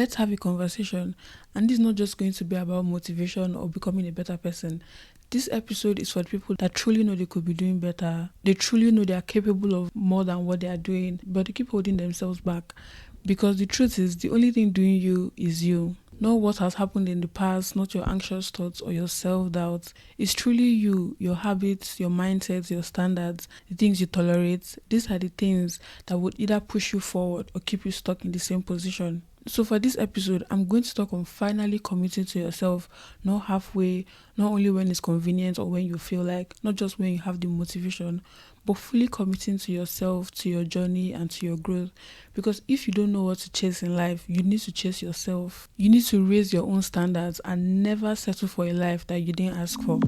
Let's have a conversation. And this is not just going to be about motivation or becoming a better person. This episode is for the people that truly know they could be doing better. They truly know they are capable of more than what they are doing, but they keep holding themselves back. Because the truth is, the only thing doing you is you. Not what has happened in the past, not your anxious thoughts or your self-doubt. It's truly you, your habits, your mindsets, your standards, the things you tolerate. These are the things that would either push you forward or keep you stuck in the same position. So for this episode, I'm going to talk on finally committing to yourself, not halfway, not only when it's convenient or when you feel like, not just when you have the motivation, but fully committing to yourself, to your journey, and to your growth. Because if you don't know what to chase in life, you need to chase yourself. You need to raise your own standards and never settle for a life that you didn't ask for.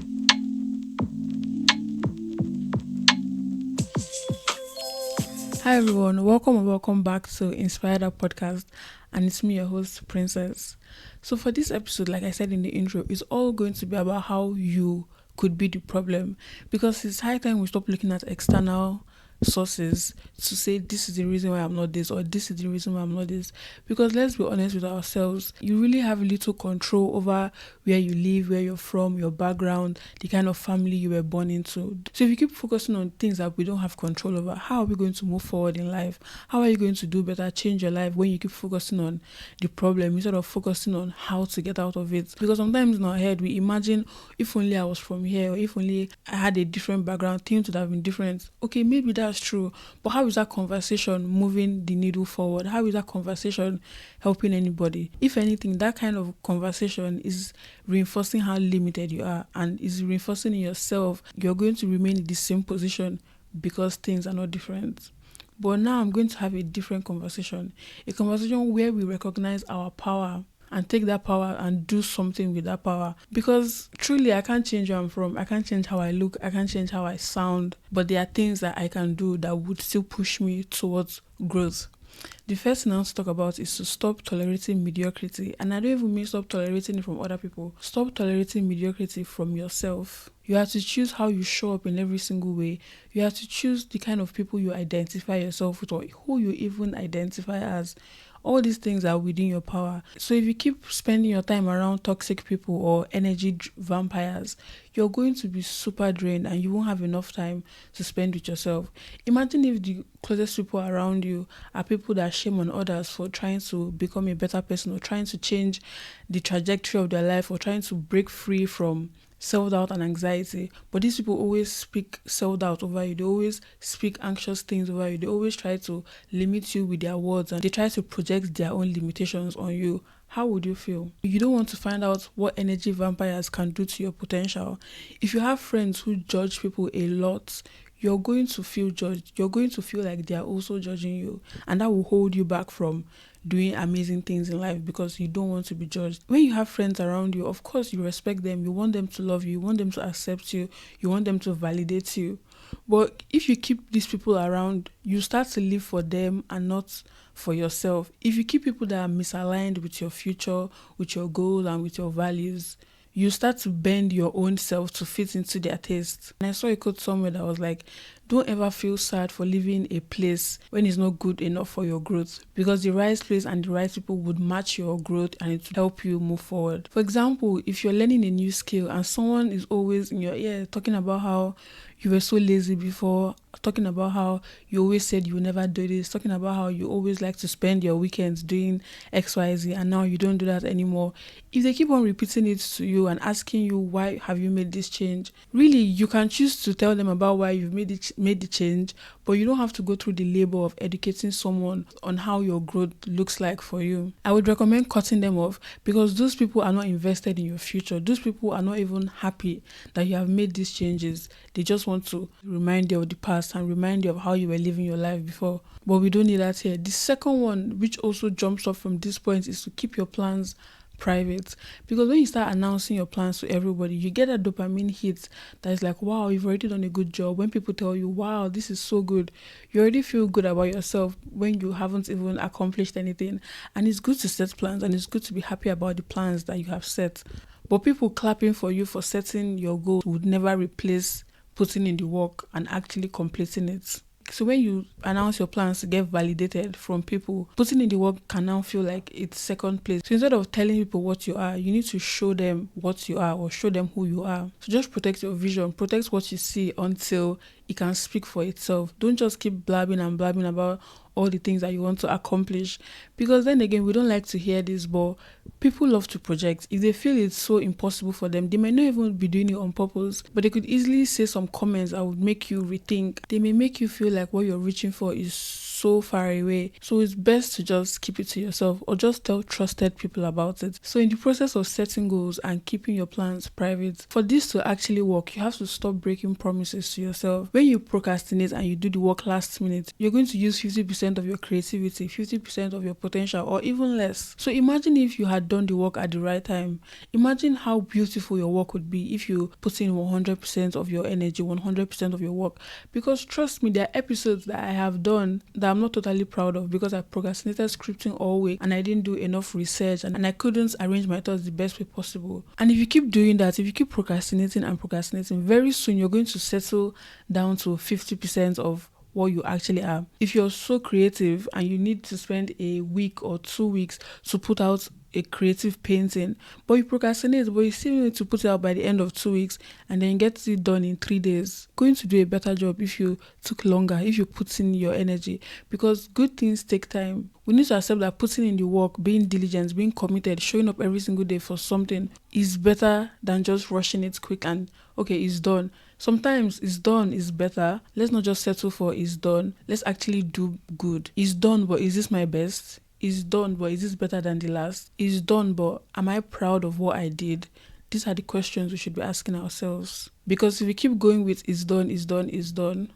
Hi everyone, welcome and welcome back to Inspired Up Podcast, and it's me, your host, Princess. So for this episode, like I said in the intro, it's all going to be about how you could be the problem, because it's high time we stop looking at external sources to say this is the reason why I'm not this or this is the reason why I'm not this. Because let's be honest with ourselves, you really have little control over where you live, where you're from, your background, the kind of family you were born into. So if you keep focusing on things that we don't have control over, how are we going to move forward in life? How are you going to do better, change your life when you keep focusing on the problem instead of focusing on how to get out of it? Because sometimes in our head we imagine, if only I was from here, or if only I had a different background, things would have been different. Okay, maybe that's true, but how is that conversation moving the needle forward? How is that conversation helping anybody? If anything, that kind of conversation is reinforcing how limited you are and is reinforcing in yourself you're going to remain in the same position because things are not different. But now I'm going to have a different conversation, a conversation where we recognize our power and take that power and do something with that power. Because truly, I can't change where I'm from. I can't change how I look. I can't change how I sound. But there are things that I can do that would still push me towards growth. The first thing I want to talk about is to stop tolerating mediocrity. And I don't even mean stop tolerating it from other people. Stop tolerating mediocrity from yourself. You have to choose how you show up in every single way. You have to choose the kind of people you identify yourself with or who you even identify as. All these things are within your power. So if you keep spending your time around toxic people or energy vampires, you're going to be super drained and you won't have enough time to spend with yourself. Imagine if the closest people around you are people that shame on others for trying to become a better person or trying to change the trajectory of their life or trying to break free from self-doubt and anxiety. But these people always speak self-doubt over you. They always speak anxious things over you. They always try to limit you with their words and they try to project their own limitations on you. How would you feel? You don't want to find out what energy vampires can do to your potential. If you have friends who judge people a lot, you're going to feel judged. You're going to feel like they're also judging you. And that will hold you back from doing amazing things in life because you don't want to be judged. When you have friends around you, of course you respect them. You want them to love you. You want them to accept you. You want them to validate you. But if you keep these people around, you start to live for them and not for yourself. If you keep people that are misaligned with your future, with your goals and with your values, you start to bend your own self to fit into their taste. And I saw a quote somewhere that was like, don't ever feel sad for leaving a place when it's not good enough for your growth, because the right place and the right people would match your growth and it will help you move forward. For example, if you're learning a new skill and someone is always in your ear talking about how you were so lazy before, talking about how you always said you would never do this, talking about how you always like to spend your weekends doing XYZ and now you don't do that anymore. If they keep on repeating it to you and asking you why have you made this change, really you can choose to tell them about why you've made the change, but you don't have to go through the labor of educating someone on how your growth looks like for you. I would recommend cutting them off because those people are not invested in your future. Those people are not even happy that you have made these changes. They just want to remind you of the past and remind you of how you were living your life before. But we don't need that here. The second one, which also jumps up from this point, is to keep your plans private. Because when you start announcing your plans to everybody, you get a dopamine hit that is like, wow, you've already done a good job. When people tell you, wow, this is so good, you already feel good about yourself when you haven't even accomplished anything. And it's good to set plans and it's good to be happy about the plans that you have set. But people clapping for you for setting your goal would never replace putting in the work and actually completing it. So when you announce your plans to get validated from people, putting in the work can now feel like it's second place. So instead of telling people what you are, you need to show them what you are or show them who you are. So just protect your vision, protect what you see until it can speak for itself. Don't just keep blabbing and blabbing about all the things that you want to accomplish, because then again, we don't like to hear this, but people love to project. If they feel it's so impossible for them, they may not even be doing it on purpose, but they could easily say some comments that would make you rethink. They may make you feel like what you're reaching for is so far away. So it's best to just keep it to yourself or just tell trusted people about it. So in the process of setting goals and keeping your plans private, for this to actually work, you have to stop breaking promises to yourself. When you procrastinate and you do the work last minute, you're going to use 50% of your creativity, 50% of your potential, or even less. So imagine if you had done the work at the right time. Imagine how beautiful your work would be if you put in 100% of your energy, 100% of your work. Because trust me, there are episodes that I have done that I'm not totally proud of because I procrastinated scripting all week and I didn't do enough research and I couldn't arrange my thoughts the best way possible. And if you keep doing that, if you keep procrastinating and procrastinating, very soon you're going to settle down to 50% of what you actually are. If you're so creative and you need to spend a week or 2 weeks to put out a creative painting, but you procrastinate, but you still need to put it out by the end of 2 weeks and then get it done in 3 days, going to do a better job if you took longer, if you put in your energy, because good things take time. We need to accept that putting in the work, being diligent, being committed, showing up every single day for something is better than just rushing it quick and okay, it's done. Sometimes it's done is better. Let's not just settle for it's done. Let's actually do good. It's done, but is this my best? Is done, but is this better than the last? Is done, but am I proud of what I did? These are the questions we should be asking ourselves. Because if you keep going with is done,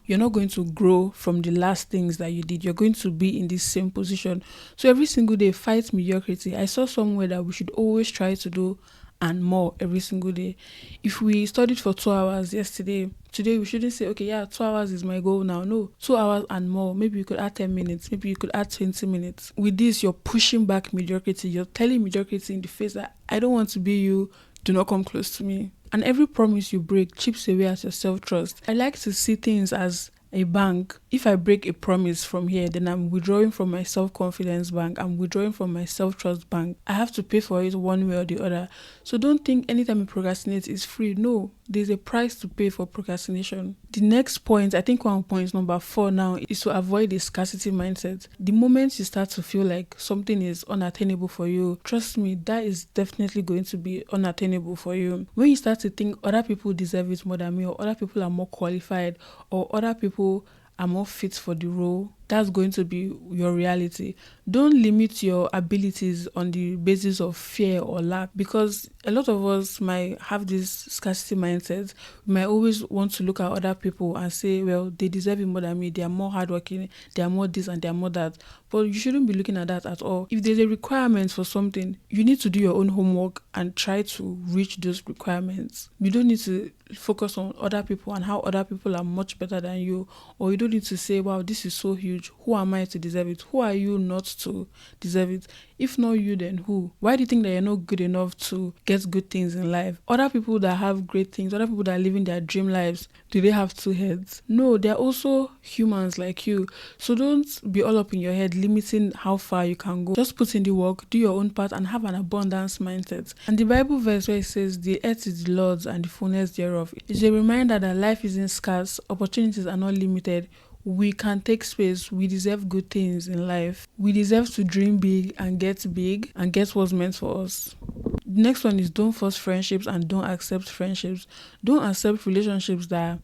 you're not going to grow from the last things that you did. You're going to be in this same position. So every single day, fight mediocrity. I saw somewhere that we should always try to do and more every single day. If we studied for 2 hours yesterday, today we shouldn't say, okay, 2 hours is my goal now. No, 2 hours and more. Maybe you could add 10 minutes. Maybe you could add 20 minutes. With this, you're pushing back mediocrity. You're telling mediocrity in the face that I don't want to be you. Do not come close to me. And every promise you break chips away at your self-trust. I like to see things as a bank. If I break a promise from here, then I'm withdrawing from my self-confidence bank. I'm withdrawing from my self-trust bank. I have to pay for it one way or the other. So don't think anytime you procrastinate is free. No, there's a price to pay for procrastination. The next point, I think one point number 4 now, is to avoid a scarcity mindset. The moment you start to feel like something is unattainable for you, trust me, that is definitely going to be unattainable for you. When you start to think other people deserve it more than me, or other people are more qualified, or other people are more fit for the role, that's going to be your reality. Don't limit your abilities on the basis of fear or lack, because a lot of us might have this scarcity mindset. We might always want to look at other people and say, well, they deserve it more than me. They are more hardworking. They are more this and they are more that. But you shouldn't be looking at that at all. If there's a requirement for something, you need to do your own homework and try to reach those requirements. You don't need to focus on other people and how other people are much better than you, or you don't need to say, wow, this is so huge. Who am I to deserve it? Who are you not to deserve it? If not you, then who? Why do you think that you're not good enough to get good things in life? Other people that have great things, other people that are living their dream lives, do they have 2 heads? No, they're also humans like you. So don't be all up in your head limiting how far you can go. Just put in the work, do your own part, and have an abundance mindset. And the Bible verse where it says, the earth is the Lord's and the fullness thereof, is a reminder that life isn't scarce, opportunities are not limited. We can take space. We deserve good things in life. We deserve to dream big and get what's meant for us. The next one is don't force friendships and don't accept friendships. Don't accept relationships that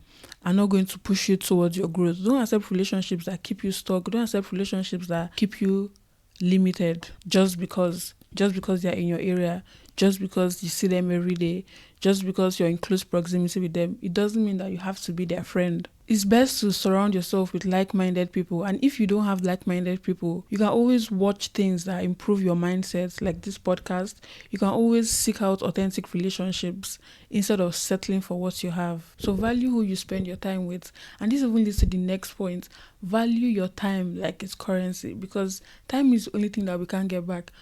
are not going to push you towards your growth. Don't accept relationships that keep you stuck. Don't accept relationships that keep you limited just because they're in your area, just because you see them every day, just because you're in close proximity with them. It doesn't mean that you have to be their friend. It's best to surround yourself with like-minded people. And if you don't have like-minded people, you can always watch things that improve your mindset, like this podcast. You can always seek out authentic relationships instead of settling for what you have. So value who you spend your time with. And this even leads to the next point. Value your time like it's currency, because time is the only thing that we can't get back.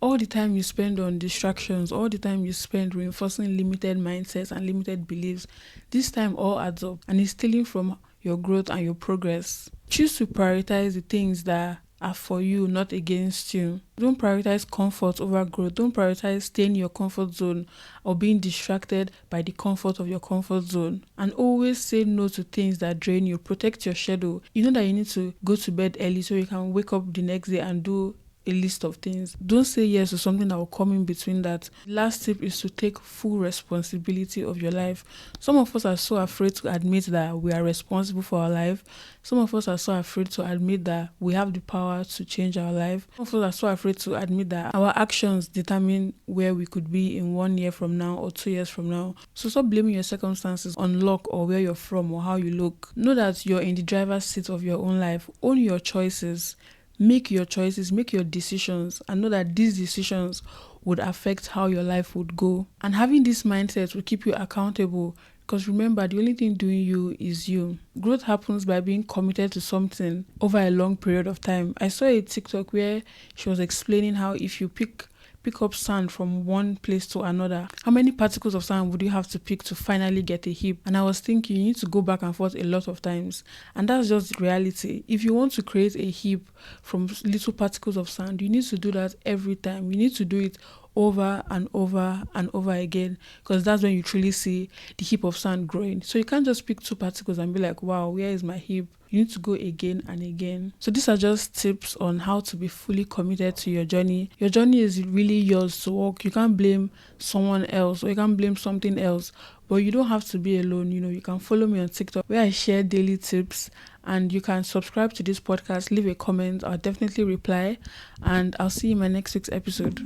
All the time you spend on distractions, all the time you spend reinforcing limited mindsets and limited beliefs, this time all adds up and is stealing from your growth, and your progress. Choose to prioritize the things that are for you, not against you. Don't prioritize comfort over growth. Don't prioritize staying in your comfort zone or being distracted by the comfort of your comfort zone. And always say no to things that drain you. Protect your schedule. You know that you need to go to bed early so you can wake up the next day and do a list of things. Don't say yes to something that will come in between that. Last tip is to take full responsibility of your life. Some of us are so afraid to admit that we are responsible for our life. Some of us are so afraid to admit that we have the power to change our life. Some of us are so afraid to admit that our actions determine where we could be in 1 year from now or 2 years from now. So stop blaming your circumstances on luck or where you're from or how you look. Know that you're in the driver's seat of your own life. Own your choices. Make your choices, make your decisions, and know that these decisions would affect how your life would go. And having this mindset will keep you accountable, because remember, the only thing doing you is you. Growth happens by being committed to something over a long period of time. I saw a TikTok where she was explaining how if you pick up sand from one place to another, how many particles of sand would you have to pick to finally get a heap? And I was thinking, you need to go back and forth a lot of times. And that's just reality. If you want to create a heap from little particles of sand, you need to do that every time. You need to do it over and over and over again, because that's when you truly see the heap of sand growing. So you can't just pick 2 particles and be like, wow, where is my heap? You need to go again and again. So these are just tips on how to be fully committed to your journey. Your journey is really yours to walk. You can't blame someone else or you can't blame something else. But you don't have to be alone. You can follow me on TikTok where I share daily tips, and you can subscribe to this podcast, leave a comment. I'll definitely reply, and I'll see you in my next week's episode.